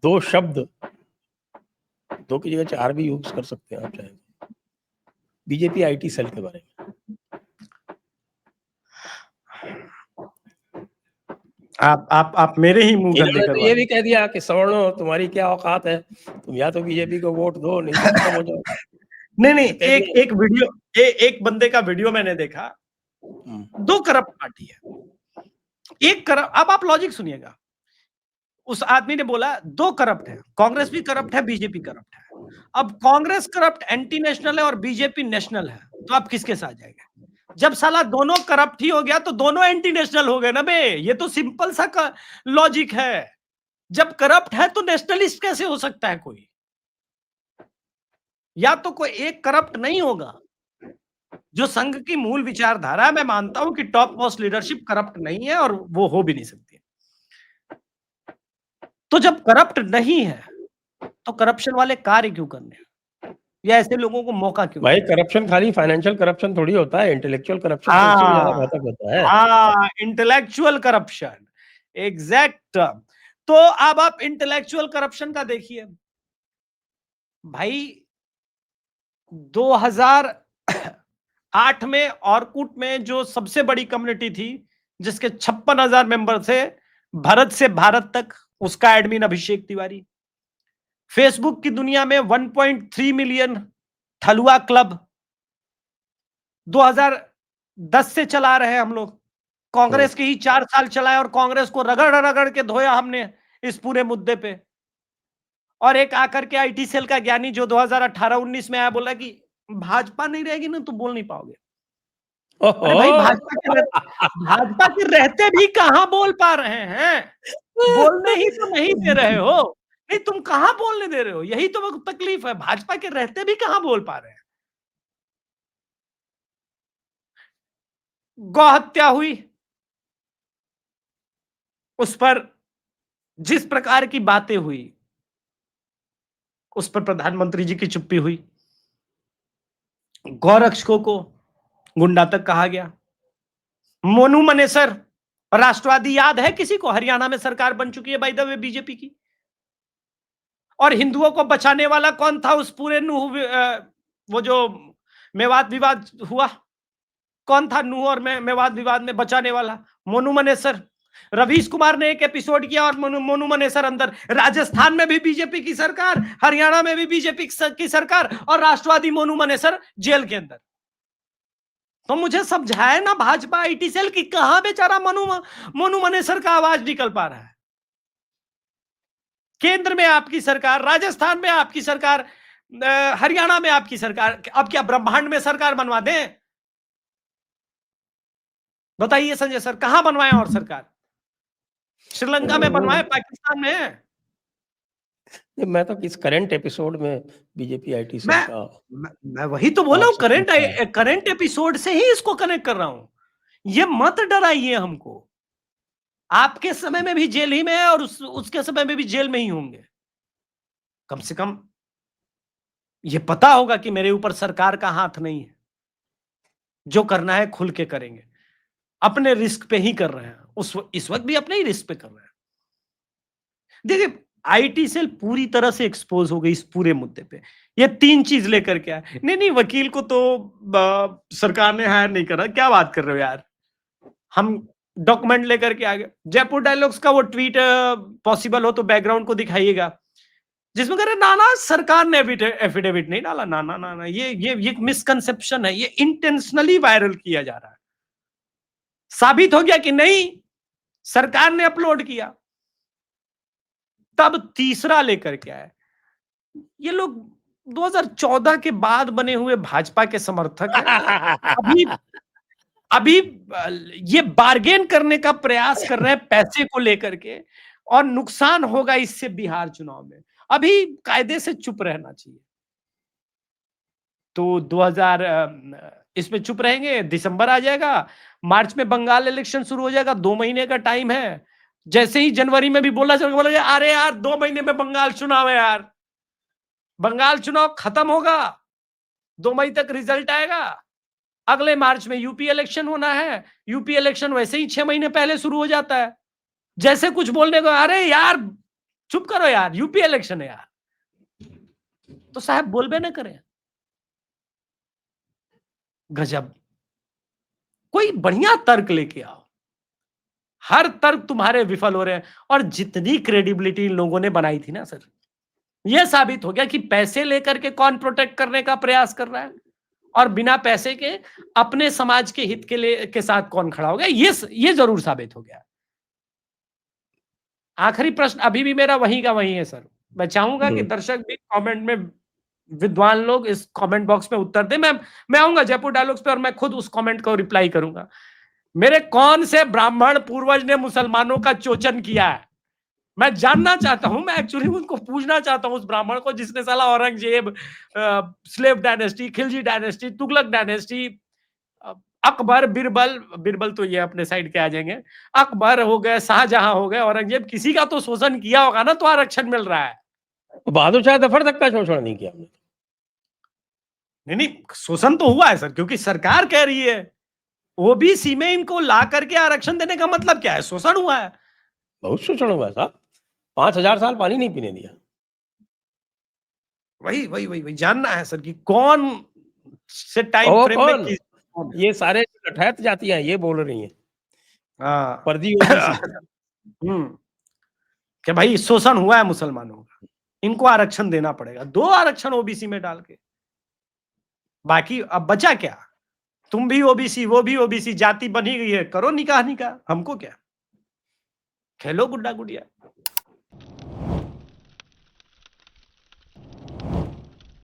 दो शब्द, दो की जगह चार भी यूज कर सकते हैं आप चाहे। बीजेपी आईटी सेल के बारे में आप मेरे ही मुंह गंदे इन्होंने तो ये करवा भी कह दिया कि सवर्णों तुम्हारी क्या औकात है, तुम या तो बीजेपी को वोट दो नहीं तो खत्म हो जाओ। नहीं कह दिया। एक वीडियो एक बंदे का वीडियो मैंने देखा, दो करप्ट पार्टी है, एक करप्ट, अब आप लॉजिक सुनिएगा। उस आदमी ने बोला दो करप्ट है, कांग्रेस भी करप्ट है, बीजेपी करप्ट है। अब कांग्रेस करप्ट एंटी नेशनल है और बीजेपी नेशनल है, तो आप किसके साथ जाएंगे? जब साला दोनों करप्ट ही हो गया तो दोनों एंटी नेशनल हो गए ना बे। ये तो सिंपल सा लॉजिक है। जब करप्ट है तो नेशनलिस्ट कैसे हो सकता है कोई? या तो कोई एक करप्ट नहीं होगा। जो संघ की मूल विचारधारा है, मैं मानता हूं कि टॉप मोस्ट लीडरशिप करप्ट नहीं है और वो हो भी नहीं सकती। तो जब करप्ट नहीं है तो करप्शन वाले कार्य क्यों करने हैं, या ऐसे लोगों को मौका क्यों? भाई करप्शन खाली फाइनेंशियल करप्शन थोड़ी होता है, इंटेलेक्चुअल करप्शन तो उससे भी ज्यादा घातक होता है। हाँ, इंटेलेक्चुअल करप्शन, एग्जैक्ट। तो अब आप इंटेलेक्चुअल करप्शन का देखिए भाई। 2008 में ऑर्कुट में जो सबसे बड़ी कम्युनिटी थी, जिसके 56,000 मेंबर थे, भारत से भारत तक, उसका एडमिन अभिषेक तिवारी। फेसबुक की दुनिया में 1.3 मिलियन थलुआ क्लब 2010 से चला रहे हैं हम लोग। कांग्रेस के ही 4 साल चलाए और कांग्रेस को रगड़ रगड़ के धोया हमने इस पूरे मुद्दे पे। और एक आकर के आईटी सेल का ज्ञानी जो 2018-19 में आया, बोला कि भाजपा नहीं रहेगी ना तो बोल नहीं पाओगे। अरे भाई, भाजपा के रहते भी कहां बोल पा रहे हैं? बोलने ही तो नहीं दे रहे हो। नहीं, तुम कहां बोलने दे रहे हो? यही तो तकलीफ है, भाजपा के रहते भी कहां बोल पा रहे हैं। गौ हत्या हुई, उस पर जिस प्रकार की बातें हुई, उस पर प्रधानमंत्री जी की चुप्पी हुई। गौरक्षकों को गुंडा तक कहा गया। मोनू मनेसर राष्ट्रवादी याद है किसी को? हरियाणा में सरकार बन चुकी है बाय द वे बीजेपी की। और हिंदुओं को बचाने वाला कौन था उस पूरे नूह, वो जो मेवात विवाद हुआ, कौन था नूह और मेवात विवाद में बचाने वाला? मोनू मनेसर। रवीश कुमार ने एक एपिसोड किया और मोनू मनेसर अंदर। राजस्थान में भी बीजेपी की सरकार, हरियाणा में भी बीजेपी की सरकार, और राष्ट्रवादी मोनू मनेसर जेल के अंदर। तो मुझे समझाए ना भाजपा आईटी सेल की कहां बेचारा मोनू मनेसर का आवाज निकल पा रहा है। केंद्र में आपकी सरकार, राजस्थान में आपकी सरकार, हरियाणा में आपकी सरकार, अब क्या ब्रह्मांड में सरकार बनवा दें? बताइए संजय सर, कहां बनवाएं और सरकार? श्रीलंका में बनवाएं, पाकिस्तान में? मैं तो किस करंट एपिसोड में बीजेपी आईटी सेल का मैं वही तो बोला हूं, करंट एपिसोड से ही इसको कनेक्ट कर रहा हूं। ये मत डराइए हमको। आपके समय में भी जेल ही में है और उसके समय में भी जेल में ही होंगे। कम से कम ये पता होगा कि मेरे ऊपर सरकार का हाथ नहीं है। जो करना है खुल के करेंगे, अपने रिस्क पे ही कर रहे हैं। इस वक्त भी अपने ही रिस्क पे कर रहे हैं। देखिए, आईटी सेल पूरी तरह से एक्सपोज हो गई इस पूरे मुद्दे पे। ये 3 चीज लेकर के आए। नहीं, वकील को तो सरकार ने हायर नहीं करा। क्या बात कर रहे हो यार? हम डॉक्यूमेंट लेकर के आ गए। जयपुर डायलॉग्स का वो ट्वीट पॉसिबल हो तो बैकग्राउंड को दिखाइएगा, जिसमें कह रहे ना ना सरकार ने एफिडेविट नहीं डाला। ना ना ना ना, ये मिसकंसेप्शन है। ये इंटेंशनली वायरल किया जा रहा है। साबित हो गया कि नहीं, सरकार ने अपलोड किया। तब तीसरा लेकर के आए ये लोग। 2014 के बाद बने हुए भाजपा के समर्थक हैं। अभी ये बार्गेन करने का प्रयास कर रहे हैं पैसे को लेकर के, और नुकसान होगा इससे बिहार चुनाव में। अभी कायदे से चुप रहना चाहिए। तो 2000 इसमें चुप रहेंगे, दिसंबर आ जाएगा, मार्च में बंगाल इलेक्शन शुरू हो जाएगा, 2 महीने का टाइम है। जैसे ही जनवरी में भी बोला अरे यार 2 महीने में बंगाल चुनाव है यार। बंगाल चुनाव खत्म होगा, 2 मई तक रिजल्ट आएगा। अगले मार्च में यूपी इलेक्शन होना है। यूपी इलेक्शन वैसे ही 6 महीने पहले शुरू हो जाता है। जैसे कुछ बोलने को, अरे यार चुप करो यार, यूपी इलेक्शन है यार, तो साहब बोलबे ना करें। गजब, कोई बढ़िया तर्क लेके आओ। हर तर्क तुम्हारे विफल हो रहे हैं, और जितनी क्रेडिबिलिटी इन लोगों ने बनाई थी ना सर, यह साबित हो गया कि पैसे लेकर के कौन प्रोटेक्ट करने का प्रयास कर रहा है, और बिना पैसे के अपने समाज के हित के लिए के साथ कौन खड़ा हो गया, ये जरूर साबित हो गया। आखिरी प्रश्न अभी भी मेरा वही का वही है सर, मैं चाहूंगा कि दर्शक भी कमेंट में, विद्वान लोग इस कमेंट बॉक्स में उत्तर दें। मैं आऊंगा जयपुर डायलॉग्स पे और मैं खुद उस कमेंट को रिप्लाई करूंगा। मेरे कौन से ब्राह्मण पूर्वज ने मुसलमानों का शोषण किया है, मैं जानना चाहता हूं। मैं एक्चुअली उनको पूछना चाहता हूं, उस ब्राह्मण को जिसने साला Aurangzeb, slave dynasty, Khilji dynasty, Tughlaq dynasty, Akbar, Birbal, Birbal तो ये अपने साइड के आ जाएंगे, अकबर हो गए, शाहजहां हो गए, औरंगजेब, किसी का तो शोषण किया होगा ना, तो आरक्षण मिल रहा है। बहादुर शाह जफर तक का शोषण नहीं किया हमने। नहीं नहीं, शोषण तो हुआ है सर, क्योंकि सरकार कह रही है ओबीसी में इनको ला करके आरक्षण देने का मतलब क्या है, शोषण हुआ है। बहुत शोषण हुआ साहब, 5000 साल पानी नहीं पीने दिया। वही जानना है सर कि कौन से टाइम फ्रेम में किस, ये सारे कठैत जातियां ये बोल रही हैं, हाँ फर्जी ओबीसी। कि भाई शोषण हुआ है मुसलमानों का, इनको आरक्षण देना पड़ेगा, 2 आरक्षण ओबीसी में डाल के। बाकी अब बचा क्या, तुम भी ओबीसी, वो भी ओबीसी, जाति बनी गई है, करो निकाह, हमको क्या, खेलो गुड्डा गुड़िया।